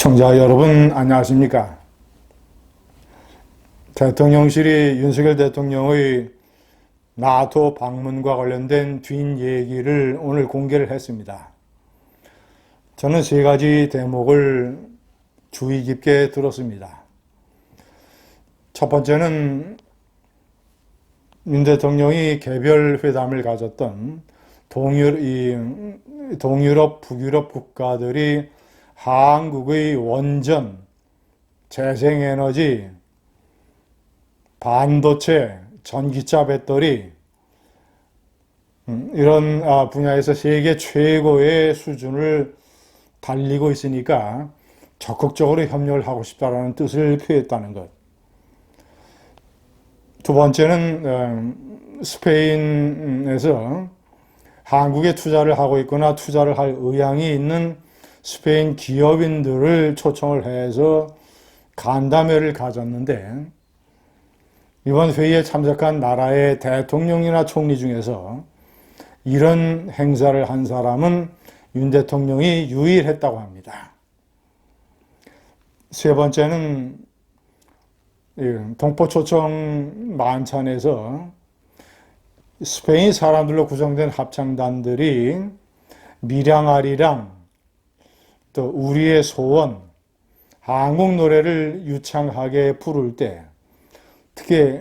시청자 여러분 안녕하십니까? 대통령실이 윤석열 대통령의 나토 방문과 관련된 뒷얘기를 오늘 공개를 했습니다. 저는 세 가지 대목을 주의 깊게 들었습니다. 첫 번째는 윤 대통령이 개별 회담을 가졌던 동유럽, 북유럽 국가들이 한국의 원전, 재생에너지, 반도체, 전기차 배터리 이런 분야에서 세계 최고의 수준을 달리고 있으니까 적극적으로 협력을 하고 싶다는 뜻을 표했다는 것. 두 번째는 스페인에서 한국에 투자를 하고 있거나 투자를 할 의향이 있는 스페인 기업인들을 초청을 해서 간담회를 가졌는데, 이번 회의에 참석한 나라의 대통령이나 총리 중에서 이런 행사를 한 사람은 윤 대통령이 유일했다고 합니다. 세 번째는 동포초청 만찬에서 스페인 사람들로 구성된 합창단들이 미량아리랑 또 우리의 소원, 한국 노래를 유창하게 부를 때, 특히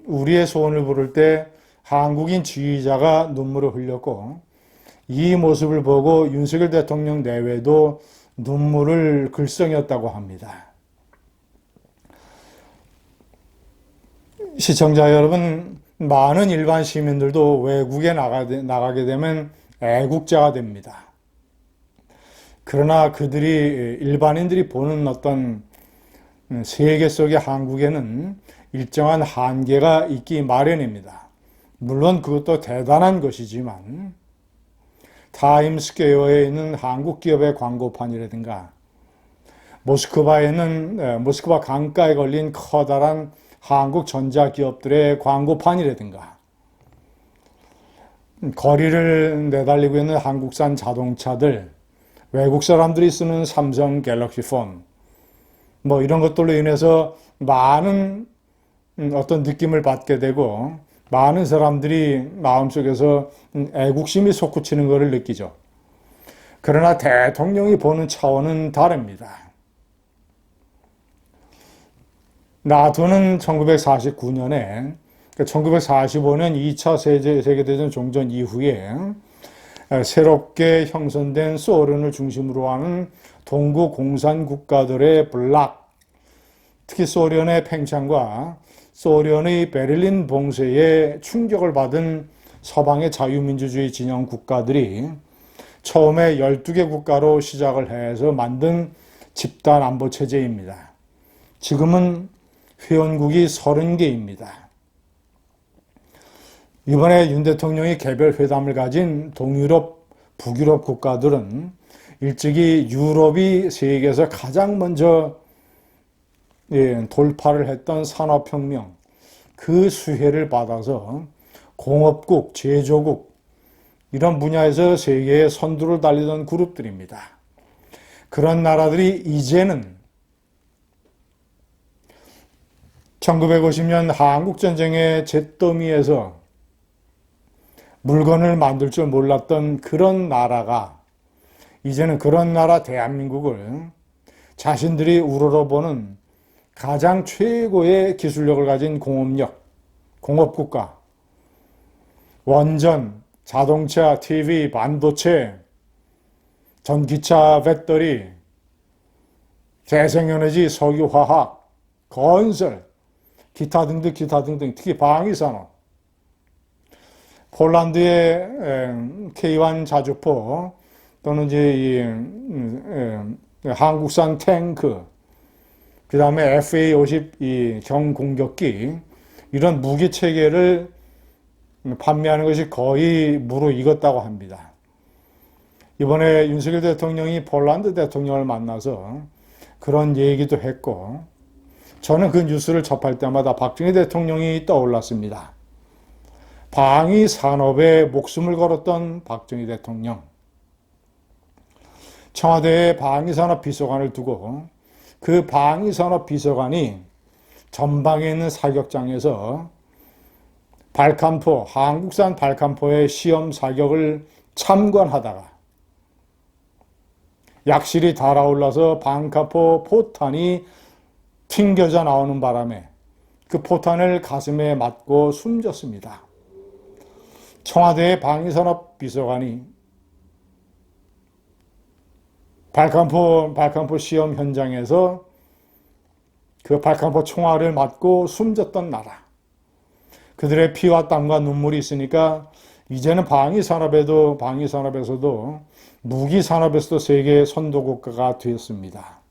우리의 소원을 부를 때 한국인 지휘자가 눈물을 흘렸고, 이 모습을 보고 윤석열 대통령 내외도 눈물을 글썽였다고 합니다. 시청자 여러분, 많은 일반 시민들도 외국에 나가게 되면 애국자가 됩니다. 그러나 그들이 일반인들이 보는 어떤 세계 속의 한국에는 일정한 한계가 있기 마련입니다. 물론 그것도 대단한 것이지만 타임스퀘어에 있는 한국 기업의 광고판이라든가 모스크바 강가에 걸린 커다란 한국 전자기업들의 광고판이라든가 거리를 내달리고 있는 한국산 자동차들, 외국 사람들이 쓰는 삼성 갤럭시 폰, 이런 것들로 인해서 많은 어떤 느낌을 받게 되고, 많은 사람들이 마음속에서 애국심이 솟구치는 것을 느끼죠. 그러나 대통령이 보는 차원은 다릅니다. 나토는 1949년에, 1945년 2차 세계대전 종전 이후에 새롭게 형성된 소련을 중심으로 하는 동구 공산 국가들의 블락, 특히 소련의 팽창과 소련의 베를린 봉쇄에 충격을 받은 서방의 자유민주주의 진영 국가들이 처음에 12개 국가로 시작을 해서 만든 집단 안보 체제입니다. 지금은 회원국이 30개입니다. 이번에 윤 대통령이 개별 회담을 가진 동유럽, 북유럽 국가들은 일찍이 유럽이 세계에서 가장 먼저 돌파를 했던 산업혁명, 그 수혜를 받아서 공업국, 제조국 이런 분야에서 세계의 선두를 달리던 그룹들입니다. 그런 나라들이 이제는 1950년 한국전쟁의 잿더미에서 물건을 만들 줄 몰랐던 그런 나라가 이제는 그런 나라 대한민국을 자신들이 우러러보는 가장 최고의 기술력을 가진 공업국가, 원전, 자동차, TV, 반도체, 전기차 배터리, 재생에너지, 석유화학, 건설, 기타 등등 특히 방위산업, 폴란드의 K1 자주포 또는 이제 한국산 탱크, 그 다음에 FA-50 경공격기 이런 무기 체계를 판매하는 것이 거의 무르익었다고 합니다. 이번에 윤석열 대통령이 폴란드 대통령을 만나서 그런 얘기도 했고, 저는 그 뉴스를 접할 때마다 박정희 대통령이 떠올랐습니다. 방위 산업에 목숨을 걸었던 박정희 대통령. 청와대에 방위산업비서관을 두고 그 방위산업비서관이 전방에 있는 사격장에서 발칸포, 한국산 발칸포의 시험 사격을 참관하다가 약실이 달아올라서 방칸포 포탄이 튕겨져 나오는 바람에 그 포탄을 가슴에 맞고 숨졌습니다. 청와대의 방위산업비서관이 발칸포 시험 현장에서 그 발칸포 총알을 맞고 숨졌던 나라. 그들의 피와 땀과 눈물이 있으니까 이제는 방위산업에서도 무기산업에서도 세계 선도국가가 되었습니다.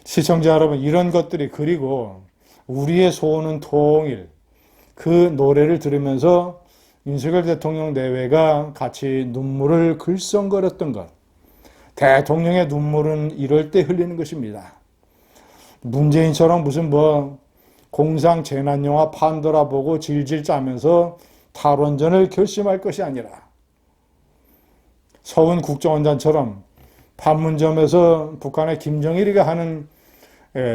시청자 여러분, 이런 것들이, 그리고 우리의 소원은 통일, 그 노래를 들으면서 윤석열 대통령 내외가 같이 눈물을 글썽거렸던 것. 대통령의 눈물은 이럴 때 흘리는 것입니다. 문재인처럼 무슨 공상 재난영화 판도라 보고 질질 짜면서 탈원전을 결심할 것이 아니라 서훈 국정원장처럼 판문점에서 북한의 김정일이가 하는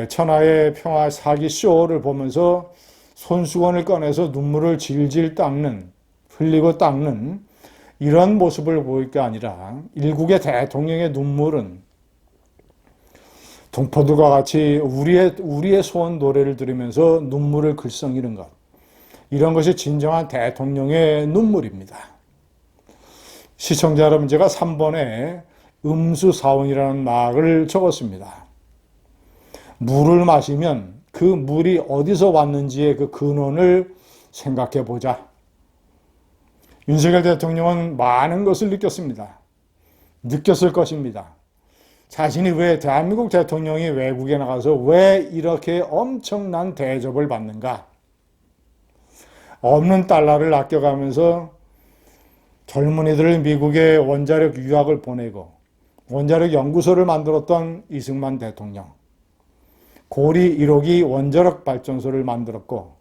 천하의 평화 사기 쇼를 보면서 손수건을 꺼내서 눈물을 질질 흘리고 닦는 이런 모습을 보일 게 아니라 일국의 대통령의 눈물은 동포들과 같이 우리의 소원 노래를 들으면서 눈물을 글썽이는 것. 이런 것이 진정한 대통령의 눈물입니다. 시청자 여러분, 제가 3번에 음수사원이라는 말을 적었습니다. 물을 마시면 그 물이 어디서 왔는지의 그 근원을 생각해 보자. 윤석열 대통령은 많은 것을 느꼈습니다. 느꼈을 것입니다. 자신이 왜, 대한민국 대통령이 외국에 나가서 왜 이렇게 엄청난 대접을 받는가? 없는 달러를 아껴가면서 젊은이들을 미국에 원자력 유학을 보내고 원자력 연구소를 만들었던 이승만 대통령. 고리 1호기 원자력 발전소를 만들었고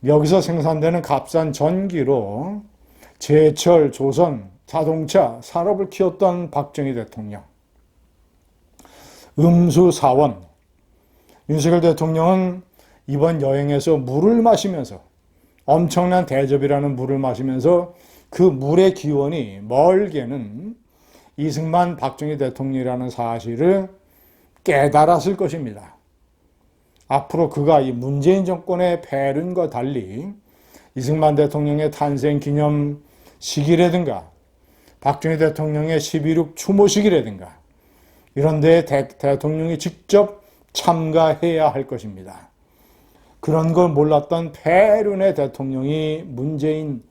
여기서 생산되는 값싼 전기로 제철, 조선, 자동차, 산업을 키웠던 박정희 대통령. 음수사원. 윤석열 대통령은 이번 여행에서 물을 마시면서, 엄청난 대접이라는 물을 마시면서 그 물의 기원이 멀게는 이승만, 박정희 대통령이라는 사실을 깨달았을 것입니다. 앞으로 그가 이 문재인 정권의 폐륜과 달리 이승만 대통령의 탄생 기념식이라든가 박정희 대통령의 12.6 추모식이라든가 이런 데에 대통령이 직접 참가해야 할 것입니다. 그런 걸 몰랐던 폐륜의 대통령이 문재인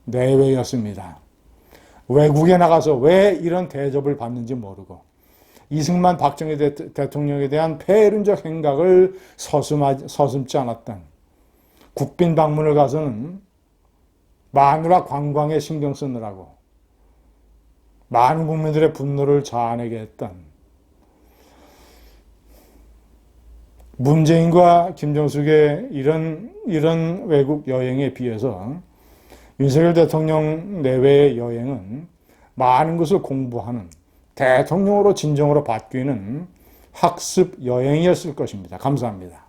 내외였습니다. 외국에 나가서 왜 이런 대접을 받는지 모르고 이승만, 박정희 대통령에 대한 폐륜적 행각을 서슴지 않았던, 국빈 방문을 가서는 마누라 관광에 신경 쓰느라고 많은 국민들의 분노를 자아내게 했던 문재인과 김정숙의 이런 외국 여행에 비해서 윤석열 대통령 내외의 여행은 많은 것을 공부하는, 대통령으로 진정으로 바뀌는 학습 여행이었을 것입니다. 감사합니다.